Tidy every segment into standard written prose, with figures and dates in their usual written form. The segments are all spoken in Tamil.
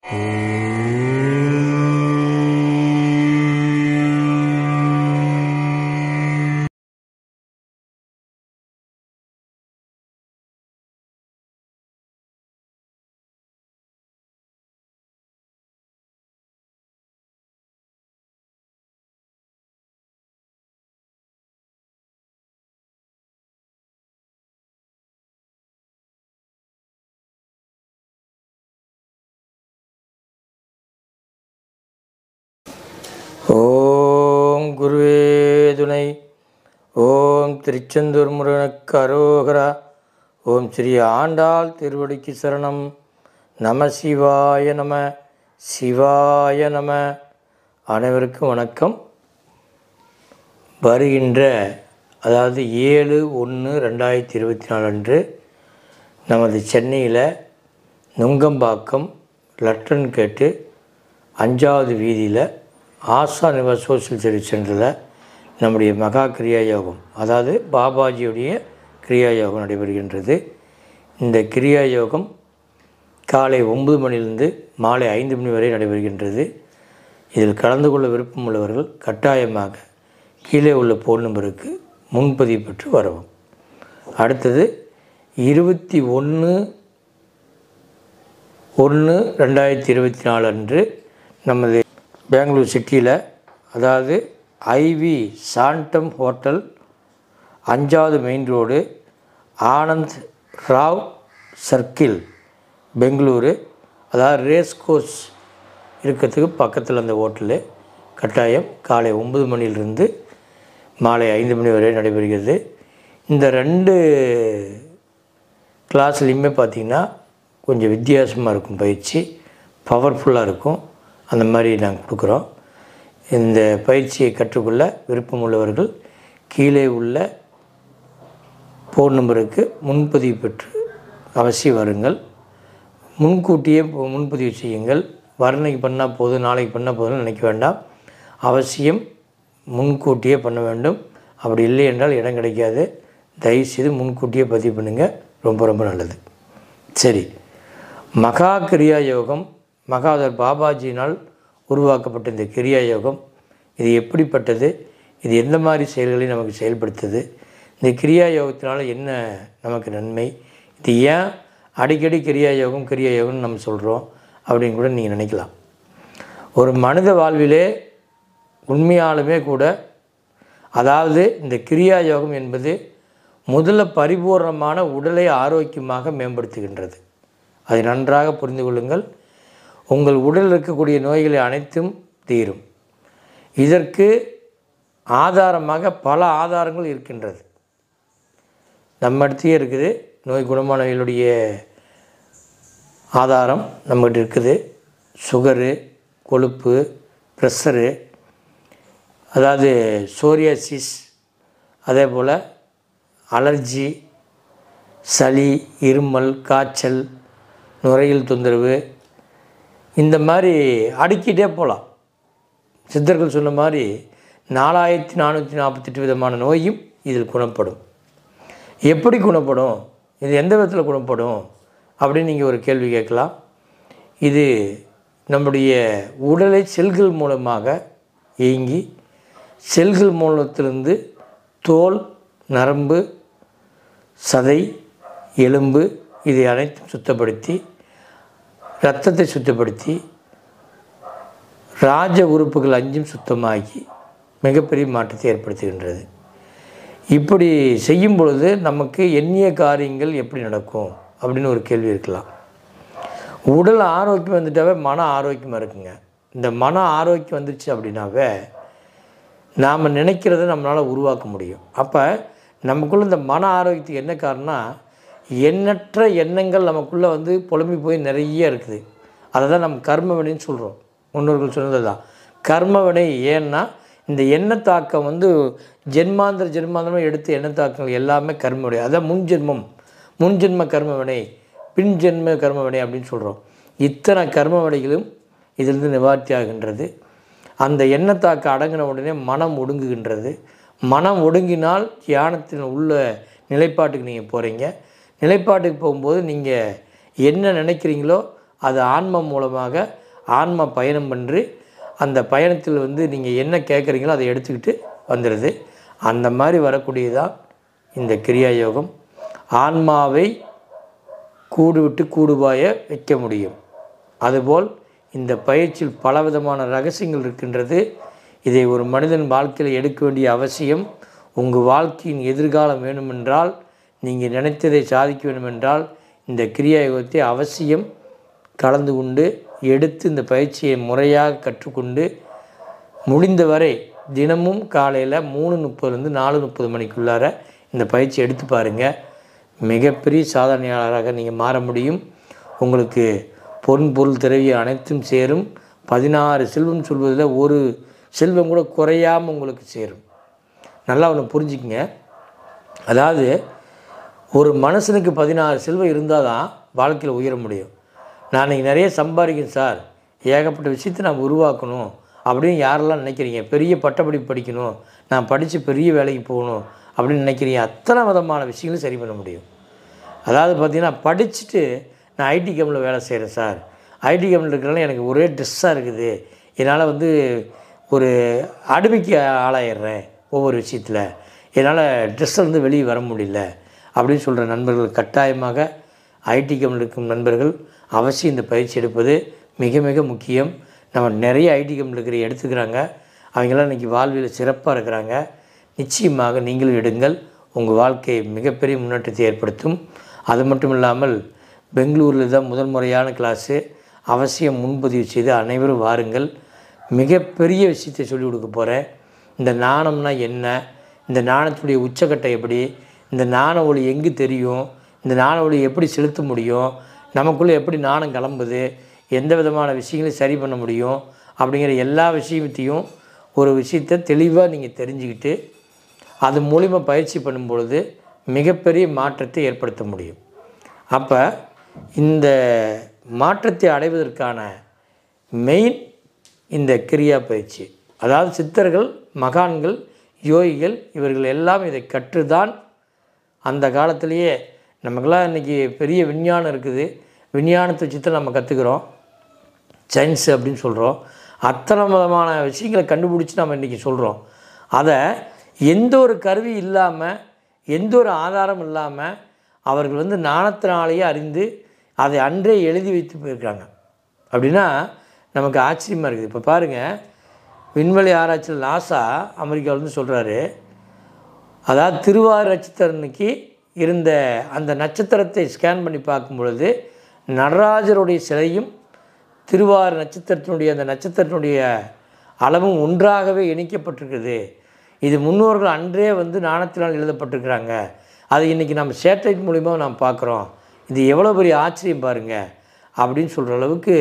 ஓம் குருவே துணை. ஓம் திருச்செந்தூர் முருகனுக்கு அரோகரா. ஓம் ஸ்ரீ ஆண்டாள் திருவடிக்கு சரணம். நம சிவாய நம, சிவாய நம. அனைவருக்கும் வணக்கம். வருகின்ற 7/1/2024 அன்று நமது சென்னையில் நுங்கம்பாக்கம் லட்டன் கேட்டு 5வது வீதியில் ஆசா நிவாஸ் சோஷியல் சர்வீஸ் சென்டரில் நம்முடைய மகா கிரியா யோகம், அதாவது பாபாஜியுடைய கிரியா யோகம் நடைபெறுகின்றது. இந்த கிரியா யோகம் காலை 9 மணிலிருந்து மாலை 5 மணி வரை நடைபெறுகின்றது. இதில் கலந்து கொள்ள விருப்பம் உள்ளவர்கள் கட்டாயமாக கீழே உள்ள ஃபோன் நம்பருக்கு முன்பதிவு பெற்று வரவும். அடுத்தது 21/1/2024 அன்று நமது பெங்களூர் சிட்டியில், அதாவது ஐவி சாண்டம் ஹோட்டல் 5வது main road, Anand Rao circle, Bengaluru, அதாவது ரேஸ் கோர்ஸ் இருக்கிறதுக்கு பக்கத்தில் அந்த ஹோட்டலு. கட்டாயம் காலை 9 மணிலிருந்து மாலை 5 மணி வரை நடைபெறுகிறது. இந்த 2 கிளாஸ்லேயுமே பார்த்திங்கன்னா கொஞ்சம் வித்தியாசமாக இருக்கும், பயிற்சி பவர்ஃபுல்லாக இருக்கும். அந்த மாதிரி நாங்கள் கொடுக்குறோம். இந்த பயிற்சியை கற்றுக்கொள்ள விருப்பம் உள்ளவர்கள் கீழே உள்ள ஃபோன் நம்பருக்கு முன்பதிவு பெற்று அவசியம் வருங்கள். முன்கூட்டியே முன்பதிவு செய்யுங்கள். வர்ணைக்கு பண்ணால் போதும், நாளைக்கு பண்ணால் போதும்னு நினைக்க வேண்டாம். அவசியம் முன்கூட்டியே பண்ண வேண்டும். அப்படி இல்லை என்றால் இடம் கிடைக்காது. தயவுசெய்து முன்கூட்டியே பதிவு பண்ணுங்கள். ரொம்ப ரொம்ப நல்லது. சரி, மகா கிரியா யோகம், மகாதர் பாபாஜியினால் உருவாக்கப்பட்ட இந்த கிரியா யோகம், இது எப்படிப்பட்டது, இது எந்த மாதிரி செயல்களை நமக்கு செயல்படுத்துது, இந்த கிரியா யோகத்தினால் என்ன நமக்கு நன்மை, இது ஏன் அடிக்கடி கிரியா யோகம்னு நம்ம சொல்கிறோம் அப்படின்னு கூட நீங்கள் நினைக்கலாம். ஒரு மனித வாழ்விலே உண்மையாலுமே கூட, அதாவது இந்த கிரியா யோகம் என்பது முதல்ல பரிபூர்ணமான உடலை ஆரோக்கியமாக மேம்படுத்துகின்றது. அதை நன்றாக புரிந்து கொள்ளுங்கள். உங்கள் உடலில் இருக்கக்கூடிய நோய்களை அனைத்தும் தீரும். இதற்கு ஆதாரமாக பல ஆதாரங்கள் இருக்கின்றது. நம்ம இடத்தையே இருக்குது. நோய் குணமானவர்களுடைய ஆதாரம் நம்மகிட்ட இருக்குது. சுகரு, கொழுப்பு, ப்ரெஷரு, அதாவது சோரியாசிஸ், அதே போல் அலர்ஜி, சளி, இருமல், காய்ச்சல், நுரையீரல் தொந்தரவு, இந்த மாதிரி அடுக்கிட்டே போகலாம். சித்தர்கள் சொன்ன மாதிரி 4448 விதமான நோயும் இதில் குணப்படும். எப்படி குணப்படும், இது எந்த விதத்தில் குணப்படும் அப்படின்னு நீங்கள் ஒரு கேள்வி கேட்கலாம். இது நம்முடைய உடலை செல்கள் மூலமாக இயங்கி, செல்கள் மூலத்திலிருந்து தோல், நரம்பு, சதை, எலும்பு இதை அனைத்தும் சுத்தப்படுத்தி, இரத்தத்தை சுத்தப்படுத்தி, ராஜ உறுப்புகள் 5ம் சுத்தமாகி மிகப்பெரிய மாற்றத்தை ஏற்படுத்துகின்றது. இப்படி செய்யும் பொழுது நமக்கு எண்ணிய காரியங்கள் எப்படி நடக்கும் அப்படின்னு ஒரு கேள்வி இருக்கலாம். உடல் ஆரோக்கியம் வந்துட்டாவே மன ஆரோக்கியமாக இருக்குங்க. இந்த மன ஆரோக்கியம் வந்துச்சு அப்படின்னாவே நாம் நினைக்கிறத நம்மளால் உருவாக்க முடியும். அப்போ நமக்குள்ளே இந்த மன ஆரோக்கியத்துக்கு என்ன காரணம்னா, எண்ணற்ற எண்ணங்கள் நமக்குள்ளே புலம்பி போய் நிறைய இருக்குது. அதை தான் நம்ம கர்ம வினைன்னு சொல்கிறோம். முன்னோர்கள் சொன்னது தான் கர்ம வினை. ஏன்னா இந்த எண்ணத்தாக்கம் ஜென்மாந்திரமாக எடுத்து எண்ணத்தாக்கங்கள் எல்லாமே கர்ம வினை. அதான் முன்ஜென்ம கர்ம வினை, பின் ஜென்ம கர்ம வினை அப்படின்னு சொல்கிறோம். இத்தனை கர்ம வினைகளும் இதிலிருந்து நிவார்த்தி ஆகின்றது. அந்த எண்ணத்தாக்க அடங்கின உடனே மனம் ஒடுங்குகின்றது. மனம் ஒடுங்கினால் தியானத்தின் உள்ள நிலைப்பாட்டுக்கு நீங்கள் போகிறீங்க. நிலைப்பாட்டுக்கு போகும்போது நீங்கள் என்ன நினைக்கிறீங்களோ அது ஆன்மா மூலமாக ஆன்மா பயணம் பண்ணி அந்த பயணத்தில் வந்து நீங்கள் என்ன கேட்குறீங்களோ அதை எடுத்துக்கிட்டு வந்துடுது. அந்த மாதிரி வரக்கூடியதான் இந்த கிரியா யோகம். ஆன்மாவை கூடு விட்டு கூடுபாய வைக்க முடியும். அதுபோல் இந்த பயிற்சியில் பலவிதமான ரகசியங்கள் இருக்கின்றது. இதை ஒரு மனிதன் வாழ்க்கையில் எடுக்க வேண்டிய அவசியம். உங்கள் வாழ்க்கையின் எதிர்காலம் வேணுமென்றால், நீங்கள் நினைத்ததை சாதிக்க வேண்டுமென்றால் இந்த கிரியா யோகத்தை அவசியம் கலந்து கொண்டு எடுத்து இந்த பயிற்சியை முறையாக கற்றுக்கொண்டு முடிந்தவரை தினமும் காலையில் 3:30லேருந்து 4:30 மணிக்குள்ளார இந்த பயிற்சி எடுத்து பாருங்கள். மிகப்பெரிய சாதனையாளராக நீங்கள் மாற முடியும். உங்களுக்கு பொருள் திரவியம் அனைத்தும் சேரும். 16 செல்வம் சொல்வதில் ஒரு செல்வம் கூட குறையாமல் உங்களுக்கு சேரும். நல்லா ஒன்று புரிஞ்சுக்கங்க. அதாவது ஒரு மனுஷனுக்கு 16 செல்வம் இருந்தால் தான் வாழ்க்கையில் உயர முடியும். நான் இன்றைக்கி நிறைய சம்பாதிக்கணும் சார், ஏகப்பட்ட விஷயத்தை நான் உருவாக்கணும் அப்படின்னு யாரெல்லாம் நினைக்கிறீங்க, பெரிய பட்டப்படிப்பு படிக்கணும், நான் படித்து பெரிய வேலைக்கு போகணும் அப்படின்னு நினைக்கிறீங்க, அத்தனை விதமான விஷயங்களும் சரி பண்ண முடியும். அதாவது பார்த்திங்கன்னா, படிச்சுட்டு நான் ஐடி கம்பெனியில் வேலை செய்கிறேன் சார், ஐடி கம்பெனியில் இருக்கிறனால எனக்கு ஒரே ட்ரெஸ்ஸாக இருக்குது, என்னால் வந்து ஒரு அடிமைக்கு ஆளாயிடுறேன், ஒவ்வொரு விஷயத்தில் என்னால் ட்ரெஸ்ஸில் வந்து வெளியே வர முடியல அப்படின்னு சொல்கிற நண்பர்கள் கட்டாயமாக ஐடி கம்பெனியில் இருக்கும் நண்பர்கள் அவசியம் இந்த பயிற்சி எடுப்பது மிக மிக முக்கியம். நம்ம நிறைய ஐடி கம்பெனியில் இருக்கிற எடுத்துக்கிறாங்க, அவங்களாம் இன்றைக்கி வாழ்வில் சிறப்பாக இருக்கிறாங்க. நிச்சயமாக நீங்களும் எடுங்கள், உங்கள் வாழ்க்கை மிகப்பெரிய முன்னேற்றத்தை ஏற்படுத்தும். அது மட்டும் இல்லாமல் பெங்களூரில் தான் முதல் முறையான கிளாஸு, அவசியம் முன்பதிவு செய்து அனைவரும் வாருங்கள். மிகப்பெரிய விஷயத்தை சொல்லிக் கொடுக்க போகிறேன். இந்த நாணம்னா என்ன, இந்த நாணத்துடைய உச்சக்கட்டை எப்படி, இந்த நாண ஒளி எங்கே தெரியும், இந்த நாண ஒளி எப்படி செலுத்த முடியும், நமக்குள்ளே எப்படி நாணம் கிளம்புது, எந்த விதமான விஷயங்களையும் சரி பண்ண முடியும் அப்படிங்கிற எல்லா விஷயத்தையும் ஒரு விஷயத்தை தெளிவாக நீங்கள் தெரிஞ்சுக்கிட்டு அது மூலிமா பயிற்சி பண்ணும் பொழுது மிகப்பெரிய மாற்றத்தை ஏற்படுத்த முடியும். அப்போ இந்த மாற்றத்தை அடைவதற்கான மெயின் இந்த கிரியா பயிற்சி. அதாவது சித்தர்கள், மகான்கள், யோகிகள் இவர்கள் எல்லாம் இதை கற்றுதான் அந்த காலத்திலேயே நமக்கெல்லாம் இன்றைக்கி பெரிய விஞ்ஞானம் இருக்குது, விஞ்ஞானத்தை வச்சு நம்ம கற்றுக்கிறோம், சயின்ஸு அப்படின்னு சொல்கிறோம். அத்தனை விதமான விஷயங்களை கண்டுபிடிச்சி நம்ம இன்றைக்கி சொல்கிறோம். அதை எந்த ஒரு கருவி இல்லாமல், எந்த ஒரு ஆதாரம் இல்லாமல் அவர்கள் வந்து நாணத்தினாலேயே அறிந்து அதை அன்றே எழுதி வைத்து போயிருக்காங்க. அப்படின்னா நமக்கு ஆச்சரியமாக இருக்குது. இப்போ பாருங்கள், விண்வெளி ஆராய்ச்சியில் நாசா அமெரிக்காவிலேருந்து சொல்கிறாரு, அதாவது திருவாரூர் நட்சத்திரனுக்கு இருந்த அந்த நட்சத்திரத்தை ஸ்கேன் பண்ணி பார்க்கும் பொழுது நடராஜருடைய சிலையும் திருவாரூர் நட்சத்திரத்தினுடைய அந்த நட்சத்திரத்தினுடைய அளவும் ஒன்றாகவே இணைக்கப்பட்டிருக்குது. இது முன்னோர்கள் அன்றே வந்து நாணத்தினால் எழுதப்பட்டிருக்கிறாங்க. அது இன்றைக்கி நம்ம சேட்டலைட் மூலிமா நாம் பார்க்குறோம். இது எவ்வளோ பெரிய ஆச்சரியம் பாருங்கள் அப்படின்னு சொல்கிற அளவுக்கு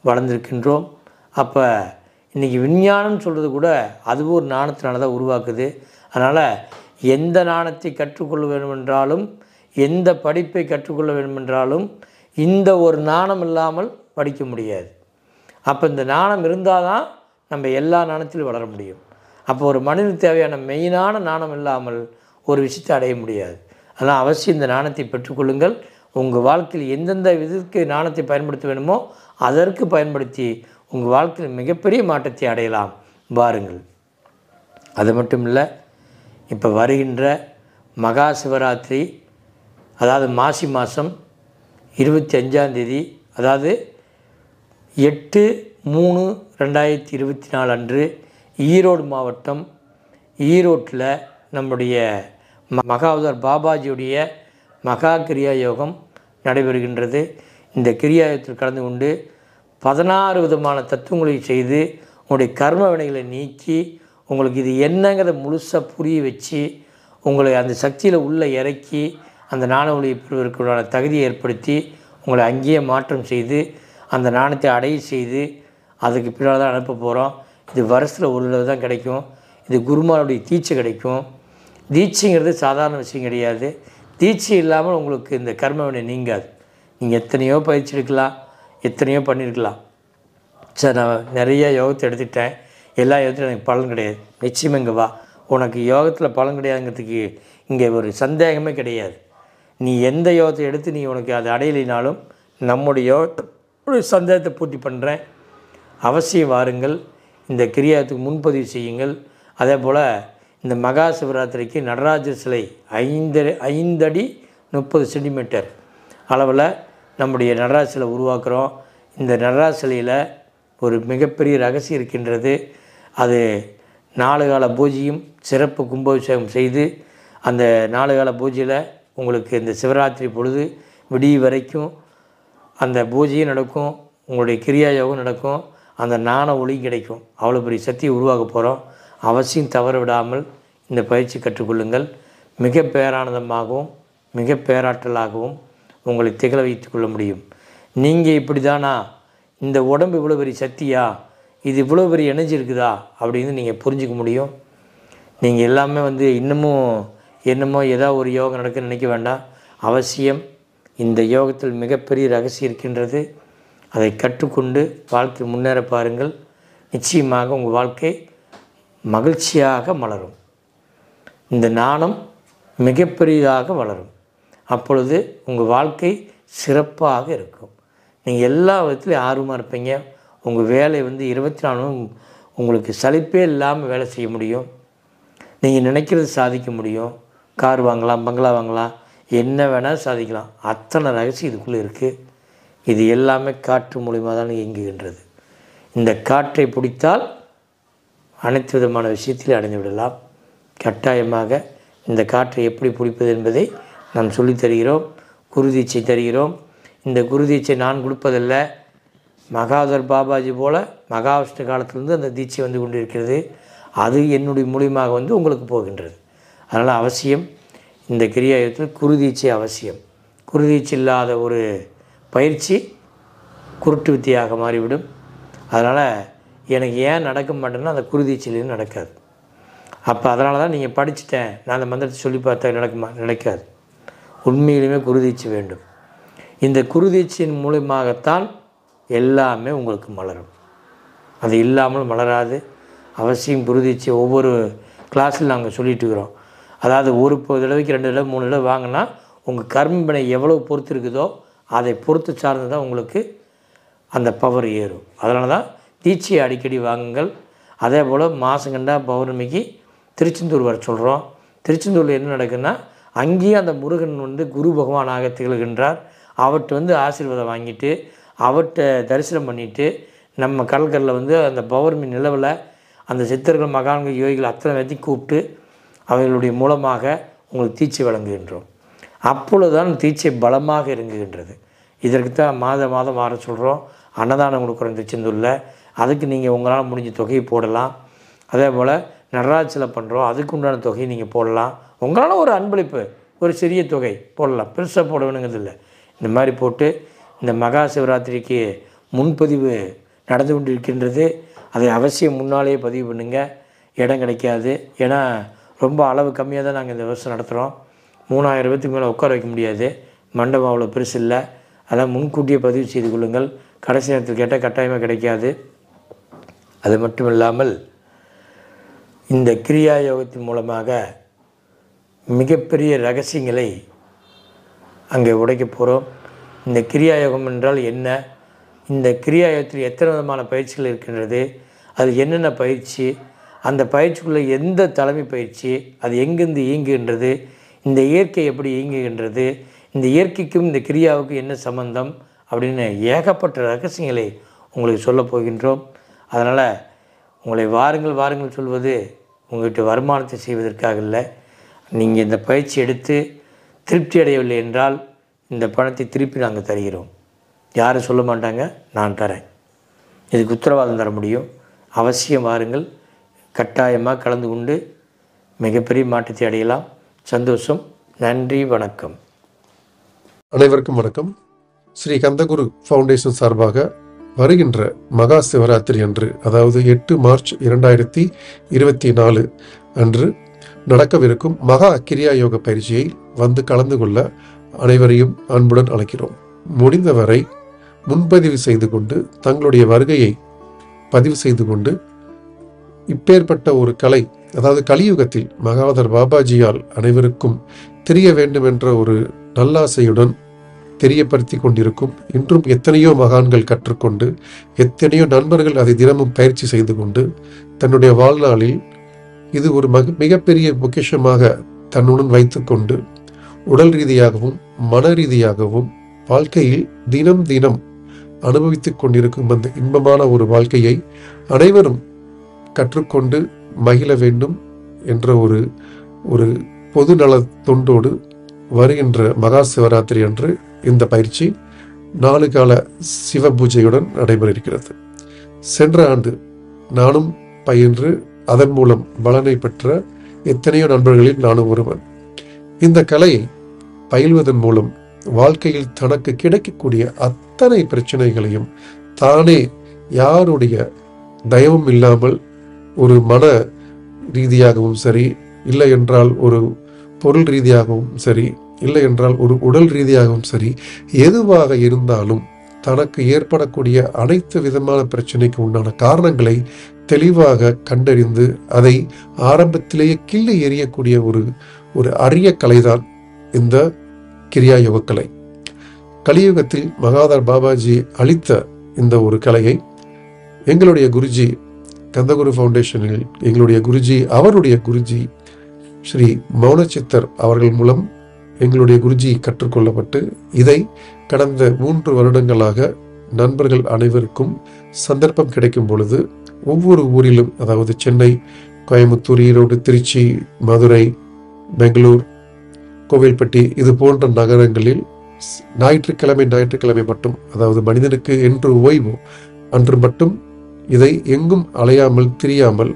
வளர்ந்துருக்கின்றோம். அப்போ இன்றைக்கி விஞ்ஞானம் சொல்கிறது கூட அதுவும் ஒரு நாணத்தினால தான் உருவாக்குது. அதனால் எந்த நாணத்தை கற்றுக்கொள்ள வேண்டுமென்றாலும், எந்த படிப்பை கற்றுக்கொள்ள வேண்டுமென்றாலும் இந்த ஒரு நாணம் இல்லாமல் படிக்க முடியாது. அப்போ இந்த நாணம் இருந்தால் தான் நம்ம எல்லா நாணத்திலும் வளர முடியும். அப்போ ஒரு மனிதனுக்கு தேவையான மெயினான நாணம் இல்லாமல் ஒரு விஷயத்தை அடைய முடியாது. அதனால் அவசியம் இந்த நாணத்தை பெற்றுக்கொள்ளுங்கள். உங்கள் வாழ்க்கையில் எந்தெந்த விதத்துக்கு நாணத்தை பயன்படுத்த வேணுமோ அதற்கு பயன்படுத்தி உங்கள் வாழ்க்கையில் மிகப்பெரிய மாற்றத்தை அடையலாம். வாருங்கள். அது மட்டும் இல்லை, இப்போ வருகின்ற மகா சிவராத்திரி, அதாவது மாசி மாதம் 25ஆம் தேதி, அதாவது 8/3/2024 அன்று ஈரோடு மாவட்டம் ஈரோட்டில் நம்முடைய மகாவதார் பாபாஜியுடைய மகா கிரியா யோகம் நடைபெறுகின்றது. இந்த கிரியா யோகத்தில் கலந்து கொண்டு 16 விதமான தத்துவங்களை செய்து உங்களுடைய கர்ம வினைகளை நீக்கி உங்களுக்கு இது என்னங்கிறத முழுசாக புரிய வச்சு உங்களை அந்த சக்தியில் உள்ளே இறக்கி அந்த நாண ஒளியை பெறுவதற்கான தகுதியை ஏற்படுத்தி உங்களை அங்கேயே மாற்றம் செய்து அந்த நாணத்தை அடைய செய்து அதுக்கு பின்னால் தான் அனுப்ப போகிறோம். இது வருஷத்தில் ஒரு தடவை தான் கிடைக்கும். இது குருமாருடைய தீட்சை கிடைக்கும். தீட்சைங்கிறது சாதாரண விஷயம் கிடையாது. தீட்சை இல்லாமல் உங்களுக்கு இந்த கர்மவினை நீங்காது. நீங்கள் எத்தனையோ பயிற்சி எடுக்கலாம், எத்தனையோ பண்ணியிருக்கலாம். சார் நான் நிறைய யோகத்தை எடுத்துக்கிட்டேன், எல்லா யோகத்திலும் எனக்கு பலன் கிடையாது. நிச்சயமாக இங்கே வா, உனக்கு யோகத்தில் பலன் கிடையாதுங்கிறதுக்கு இங்கே ஒரு சந்தேகமே கிடையாது. நீ எந்த யோகத்தை எடுத்து நீ உனக்கு அதை அடையலைனாலும் நம்முடைய ஒரு சந்தேகத்தை பூர்த்தி பண்ணுறேன். அவசியம் வாருங்கள். இந்த கிரியாயத்துக்கு முன்பதிவு செய்யுங்கள். அதே போல் இந்த மகா சிவராத்திரிக்கு நடராஜர் சிலை 5 அடி 30 சென்டிமீட்டர் அளவில் நம்முடைய நடராஜர் சிலை உருவாக்குறோம். இந்த நடராஜர் சிலையில் ஒரு மிகப்பெரிய ரகசியம் இருக்கின்றது. அது 4 கால பூஜையும் சிறப்பு கும்பாபிஷேகம் செய்து அந்த 4 கால பூஜையில் உங்களுக்கு இந்த சிவராத்திரி பொழுது விடிய வரைக்கும் அந்த பூஜையும் நடக்கும், உங்களுடைய கிரியா யோகம் நடக்கும், அந்த ஞான ஒளி கிடைக்கும். அவ்வளோ பெரிய சக்தியை உருவாக்க போகிறோம். அவசியம் தவற விடாமல் இந்த பயிற்சி கற்றுக்கொள்ளுங்கள். மிக பேரானந்தமாகவும் மிக பேராற்றலாகவும் உங்களை திகழ வைத்து கொள்ள முடியும். நீங்கள் இப்படி தானா, இந்த உடம்பு இவ்வளோ பெரிய சக்தியா, இது இவ்வளோ பெரிய எனர்ஜி இருக்குதா அப்படின்னு நீங்கள் புரிஞ்சிக்க முடியும். நீங்கள் எல்லாமே இன்னமும் என்னமோ ஏதாவது ஒரு யோகம் நடக்குன்னு நினைக்க வேண்டாம். அவசியம் இந்த யோகத்தில் மிகப்பெரிய ரகசியம் இருக்கின்றது. அதை கற்றுக்கொண்டு வாழ்க்கை முன்னேற பாருங்கள். நிச்சயமாக உங்கள் வாழ்க்கை மகிழ்ச்சியாக மலரும். இந்த ஞானம் மிகப்பெரியதாக வளரும். அப்பொழுது உங்கள் வாழ்க்கை சிறப்பாக இருக்கும். நீங்கள் எல்லா விதத்துலையும் ஆர்வமாக இருப்பீங்க. உங்கள் வேலை 24 உங்களுக்கு சலிப்பே இல்லாமல் வேலை செய்ய முடியும். நீங்கள் நினைக்கிறது சாதிக்க முடியும். கார் வாங்கலாம், பங்களா வாங்கலாம், என்ன வேணால் சாதிக்கலாம். அத்தனை ரகசியம் இதுக்குள்ளே இருக்குது. இது எல்லாமே காற்று மூலிமா தான் இயங்குகின்றது. இந்த காற்றை பிடித்தால் அனைத்து விதமான விஷயத்தில் அடைந்து விடலாம். கட்டாயமாக இந்த காற்றை எப்படி பிடிப்பது என்பதை நாம் சொல்லித் தருகிறோம். குருதீட்சை தருகிறோம். இந்த குருதீட்சை நான் கொடுப்பதல்ல, மகாதர் பாபாஜி போல் மகாவிஷ்ணு காலத்திலிருந்து அந்த தீட்சை வந்து கொண்டிருக்கிறது. அது என்னுடைய மூலியமாக உங்களுக்கு போகின்றது. அதனால் அவசியம் இந்த கிரியாயத்தில் குருதீட்சை அவசியம். குருதீட்சை இல்லாத ஒரு பயிற்சி குருட்டு வித்தியாக மாறிவிடும். அதனால் எனக்கு ஏன் நடக்க மாட்டேன்னா அந்த குருதீட்சையிலேயும் நடக்காது. அப்போ அதனால தான் நீங்கள் படிச்சுட்டேன், நான் அந்த மந்திரத்தை சொல்லி பார்த்தா நடக்காது. உண்மையிலுமே குருதீட்சை வேண்டும். இந்த குருதீட்சையின் மூலமாகத்தான் எல்லாமே உங்களுக்கு மலரும். அது இல்லாமல் மலராது. அவசியம் குருதீட்சை ஒவ்வொரு கிளாஸில் நாங்கள் சொல்லிட்டு இருக்கிறோம். அதாவது ஒரு தடவைக்கு 2 தடவை 3 தடவை வாங்கினா உங்கள் கர்மவினை எவ்வளோ பொறுத்து இருக்குதோ அதை பொறுத்து சார்ந்து தான் உங்களுக்கு அந்த பவர் ஏறும். அதனால தான் தீட்சையை அடிக்கடி வாங்குங்கள். அதே போல் மாதம் கண்டா பௌர்ணமிக்கு திருச்செந்தூர் வர சொல்கிறோம். திருச்செந்தூரில் என்ன நடக்குதுன்னா, அங்கேயும் அந்த முருகன் குரு பகவானாக திகழ்கின்றார். அவர்கிட்ட ஆசீர்வாதம் வாங்கிட்டு அவர்கிட்ட தரிசனம் பண்ணிவிட்டு நம்ம கடற்கரையில் அந்த பௌர்ணமி நிலவில் அந்த சித்தர்கள் மகான்கள் யோகிகள் அத்தனை பேர்த்தையும் கூப்பிட்டு அவர்களுடைய மூலமாக உங்களுக்கு தீட்சை வழங்குகின்றோம். அப்பொழுதுதான் தீட்சை பலமாக இறங்குகின்றது. இதற்கு தான் மாதம் வர சொல்கிறோம். அன்னதானம் கொடுக்குறோம் திருச்செந்தூரில். அதுக்கு நீங்கள் உங்களால் முடிஞ்ச தொகையை போடலாம். அதே போல் நடராஜில் பண்ணுறோம், அதுக்கு உண்டான தொகையை நீங்கள் போடலாம். உங்களால் ஒரு அன்பளிப்பு ஒரு சிறிய தொகை போடலாம், பெருசாக போட வேணுங்கிறதில்லை. இந்த மாதிரி போட்டு இந்த மகா சிவராத்திரிக்கு முன்பதிவு நடந்து கொண்டு இருக்கின்றது. அதை அவசியம் முன்னாலேயே பதிவு பண்ணுங்கள். இடம் கிடைக்காது. ஏன்னா ரொம்ப அளவு கம்மியாக தான் நாங்கள் இந்த வருஷம் நடத்துகிறோம். 3000 பேருக்கு மேலே உட்கார வைக்க முடியாது. மண்டபம் அவ்வளோ பெருசு இல்லை. அதான் முன்கூட்டியே பதிவு செய்து கொள்ளுங்கள். கடைசி நேரத்தில் கேட்டால் கட்டாயமாக கிடைக்காது. அது மட்டும் இல்லாமல் இந்த கிரியா யோகத்தின் மூலமாக மிகப்பெரிய ரகசியங்களை அங்கே உடைக்க போகிறோம். இந்த கிரியா யோகம் என்றால் என்ன, இந்த கிரியா யோகத்தில் எத்தனை விதமான பயிற்சிகள் இருக்கின்றது, அது என்னென்ன பயிற்சி, அந்த பயிற்சிக்குள்ளே எந்த தலைமை பயிற்சி, அது எங்கேருந்து இயங்குகின்றது, இந்த இயற்கை எப்படி இயங்குகின்றது, இந்த இயற்கைக்கும் இந்த கிரியாவுக்கும் என்ன சம்பந்தம் அப்படின்னு ஏகப்பட்ட ரகசியங்களை உங்களுக்கு சொல்லப் போகின்றோம். அதனால் உங்களை வாருங்கள் சொல்வது உங்கள்கிட்ட வருமானத்தை செய்வதற்காக இல்லை. நீங்கள் இந்த பயிற்சி எடுத்து திருப்தி அடையவில்லை என்றால் இந்த பணத்தை திருப்பி நாங்கள் தருகிறோம். யாரும் சொல்ல மாட்டாங்க, நான் தரேன். இதுக்கு உத்தரவாதம் தர முடியும். அவசியம் வாருங்கள். கட்டாயமாக கலந்து கொண்டு மிகப்பெரிய மாற்றத்தை அடையலாம். சந்தோஷம். நன்றி, வணக்கம். அனைவருக்கும் வணக்கம். ஸ்ரீ கந்தகுரு ஃபவுண்டேஷன் சார்பாக வருகின்ற மகா சிவராத்திரி அன்று, அதாவது 8 மார்ச் 2024 அன்று நடக்கவிருக்கும் மகா கிரியா யோக பயிற்சியை கலந்து கொள்ள அனைவரையும் அன்புடன் அழைக்கிறோம். முடிந்தவரை முன்பதிவு செய்து கொண்டு தங்களுடைய வருகையை பதிவு செய்து கொண்டு இப்பேற்பட்ட ஒரு கலை, அதாவது கலியுகத்தில் மகாதர் பாபாஜியால் அனைவருக்கும் தெரிய வேண்டும் என்ற ஒரு நல்லாசையுடன் தெரியப்படுத்தி கொண்டிருக்கும். இன்றும் எத்தனையோ மகான்கள் கற்றுக்கொண்டு, எத்தனையோ நண்பர்கள் அதை தினமும் பயிற்சி செய்து கொண்டு தன்னுடைய வாழ்நாளில் இது ஒரு மிகப்பெரிய பொக்கிஷமாக தன்னுடன் வைத்துக்கொண்டு உடல் ரீதியாகவும் மன ரீதியாகவும் வாழ்க்கையில் தினம் தினம் அனுபவித்துக் கொண்டிருக்கும் அந்த இன்பமான ஒரு வாழ்க்கையை அனைவரும் கற்றுக்கொண்டு மகிழ வேண்டும் என்ற ஒரு பொது நல தொண்டோடு வருகின்ற மகா சிவராத்திரி அன்று இந்த பயிற்சி 4 கால சிவ பூஜையுடன் நடைபெற இருக்கிறது. சென்ற ஆண்டு நானும் பயின்று அதன் மூலம் பலனை பெற்ற எத்தனையோ நண்பர்களில் நானும் ஒருவன். இந்த கலையை பயில்வதன் மூலம் வாழ்க்கையில் தனக்கு கிடைக்கக்கூடிய அத்தனை பிரச்சனைகளையும் தானே யாருடைய தயவும் இல்லாமல் ஒரு மன ரீதியாகவும் சரி, இல்லை என்றால் ஒரு பொருள் ரீதியாகவும் சரி, இல்லை என்றால் ஒரு உடல் ரீதியாகவும் சரி, எதுவாக இருந்தாலும் தனக்கு ஏற்படக்கூடிய அனைத்து விதமான பிரச்சனைக்கு உண்டான காரணங்களை தெளிவாக கண்டறிந்து அதை ஆரம்பத்திலேயே கிள்ளி எறியக்கூடிய ஒரு அரிய கலைதான் இந்த கிரியா யோக கலை. கலியுகத்தில் மகாதார் பாபாஜி அளித்த இந்த ஒரு கலையை எங்களுடைய குருஜி கந்தகுரு ஃபவுண்டேஷனில் எங்களுடைய குருஜி அவருடைய குருஜி ஸ்ரீ மௌனச்சித்தர் அவர்கள் மூலம் எங்களுடைய குருஜி கற்றுக்கொள்ளப்பட்டு இதை கடந்த 3 வருடங்களாக நண்பர்கள் அனைவருக்கும் சந்தர்ப்பம் கிடைக்கும் பொழுது ஒவ்வொரு ஊரிலும், அதாவது சென்னை, கோயம்புத்தூர், ஈரோடு, திருச்சி, மதுரை, பெங்களூர், கோவில்பட்டி இது போன்ற நகரங்களில் ஞாயிற்றுக்கிழமை மட்டும், அதாவது மனிதனுக்கு என்று ஓய்வு அன்று மட்டும் இதை எங்கும் அலையாமல் திரியாமல்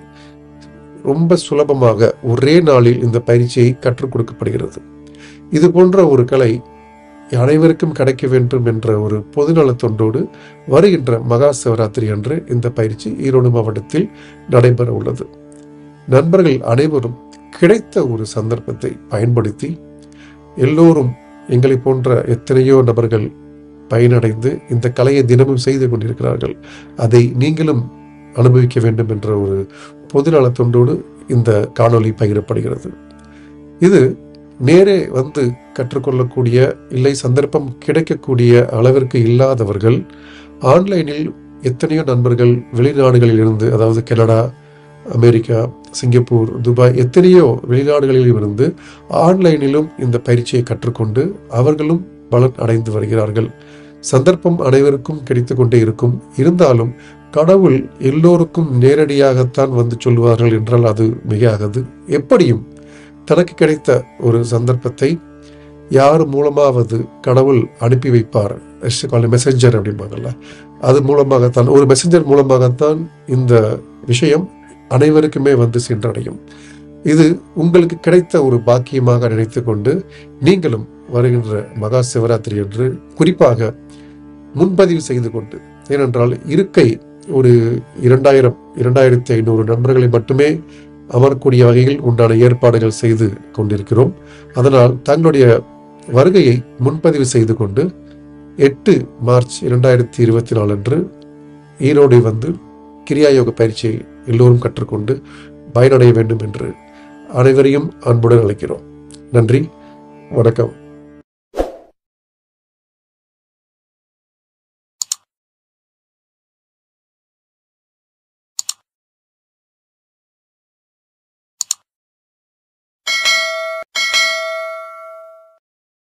ரொம்ப சுலபமாக ஒரே நாளில் இந்த பயிற்சியை கற்றுக் கொடுக்கப்படுகிறது. இது போன்ற ஒரு கலை அனைவருக்கும் கிடைக்க வேண்டும் என்ற ஒரு பொதுநல தொண்டோடு வருகின்ற மகா சிவராத்திரி அன்று இந்த பயிற்சி ஈரோடு மாவட்டத்தில் நடைபெற உள்ளது. நண்பர்கள் அனைவரும் கிடைத்த ஒரு சந்தர்ப்பத்தை பயன்படுத்தி எல்லோரும் எங்களை போன்ற எத்தனையோ நபர்கள் பயனடைந்து இந்த கலையை தினமும் செய்து கொண்டிருக்கிறார்கள். அதை நீங்களும் அனுபவிக்க வேண்டும் என்ற ஒரு பொதுநல தொண்டோடு இந்த காணொளி பகிரப்படுகிறது. இது நேரே வந்து கற்றுக்கொள்ளக்கூடிய, இல்லை சந்தர்ப்பம் கிடைக்கக்கூடிய அளவிற்கு இல்லாதவர்கள் ஆன்லைனில் எத்தனையோ நண்பர்கள் வெளிநாடுகளில் இருந்து, அதாவது கனடா, அமெரிக்கா, சிங்கப்பூர், துபாய் எத்தனையோ வெளிநாடுகளில் இருந்து ஆன்லைனிலும் இந்த பயிற்சியை கற்றுக்கொண்டு அவர்களும் பலன் அடைந்து வருகிறார்கள். சந்தர்ப்பம் அனைவருக்கும் கிடைத்து கொண்டே இருக்கும். இருந்தாலும் கடவுள் எல்லோருக்கும் நேரடியாகத்தான் வந்து சொல்வார்கள் என்றால் அது மிகையாகாது. எப்படியும் தனக்கு கிடைத்த ஒரு சந்தர்ப்பத்தை யார் மூலமாவது கடவுள் அனுப்பி வைப்பார். மெசஞ்சர் அப்படிம்பாங்கல்ல, அது மூலமாகத்தான், ஒரு மெசஞ்சர் மூலமாகத்தான் இந்த விஷயம் அனைவருக்குமே வந்து சென்றடையும். இது உங்களுக்கு கிடைத்த ஒரு பாக்கியமாக நினைத்து கொண்டு நீங்களும் வருகின்ற மகா சிவராத்திரி என்று குறிப்பாக முன்பதிவு செய்து கொண்டு, ஏனென்றால் இருக்கை ஒரு 2500 நண்பர்களை மட்டுமே அமரக்கூடிய வகையில் உண்டான ஏற்பாடுகள் செய்து கொண்டிருக்கிறோம். அதனால் தங்களுடைய வருகையை முன்பதிவு செய்து கொண்டு 8 மார்ச் 2024 அன்று ஈரோடு வந்து கிரியா யோக பயிற்சியை எல்லோரும் கற்றுக்கொண்டு பயனடைய வேண்டும் என்று அனைவரையும் அன்புடன் அழைக்கிறோம். நன்றி, வணக்கம்.